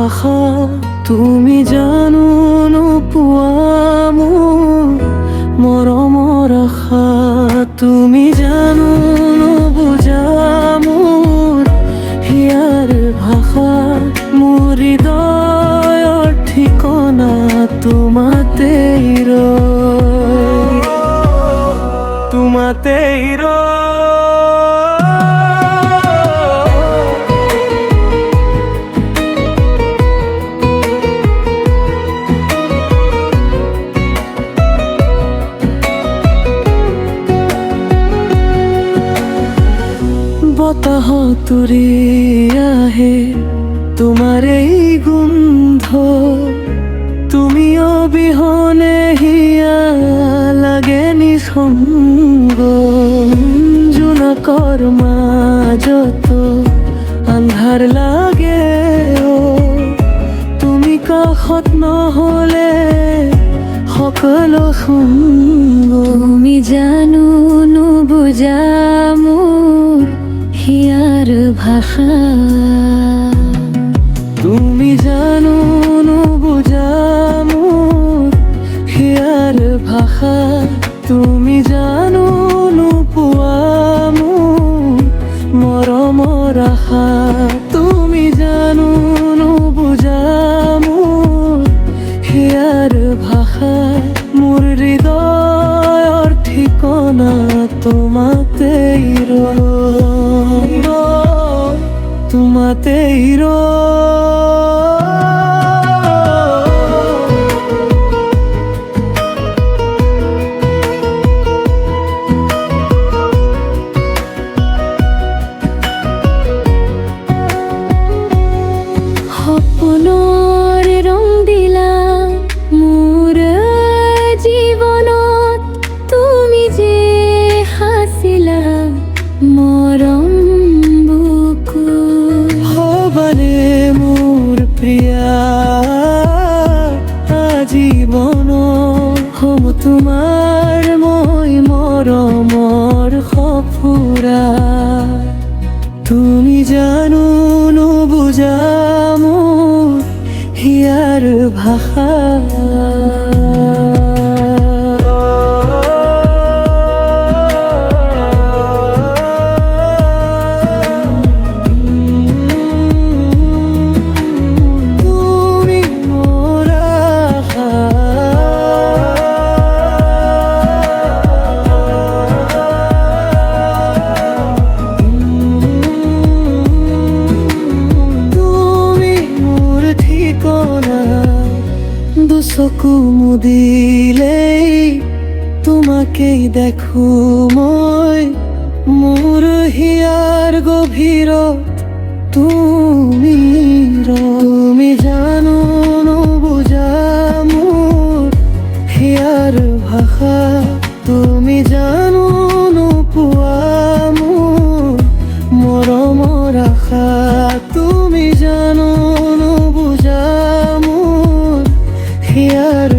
ভাষা তুমি জানো নোপোৱা মোৰ মৰমৰ আশা তুমি জানো নুবুজা মোৰ হিয়াৰ ভাষা মোৰ হৃদয়ৰ ঠিকনা তোমাতেই ৰয় তোমাতেই ৰয় বতাহত উৰি আহে তোমাৰ এই গোন্ধ তুমি অবিহনে হিয়া লাগে নিঃসংগ জোনাকৰ মাজত আন্ধাৰ লাগে তুমি কাষত নহলে সকলো সংগ তুমি জানো নুবুজা মোৰ হিয়াৰ ভাষা তুমি জানো নুবুজা মোৰ হিয়াৰ ভাষা তুমি জানো নোপোৱা মোৰ মৰমৰ আশা তুমি জানো নুবুজা মোৰ হিয়াৰ ভাষা মোৰ হৃদয়ৰ ঠিকনা তোমাতেই ৰয় তোমাতেই ৰয় সপোনৰ ৰং দিলা মোৰ জীৱনত তুমি যে সাঁচিলা মৰম বুকু হবানে মোৰ প্ৰিয়া আজীৱন হম তোমাৰ মই মৰমৰ সফুৰা তুমি জানো নুবুজা মোৰ হিয়াৰ ভাষা তুমি মোৰ আশা তুমি মোৰ ঠিকনা দুচকু মুদিলেই তোমাকেই দেখো মই মোৰ হিয়াৰ গভীৰত তুমি তুমি জানো নুবুজা মোৰ হিয়াৰ ভাষা তুমি জানো নোপোৱা মোৰ মৰমৰ আশা তুমি জানো নুবুজা মোৰ হিয়াৰ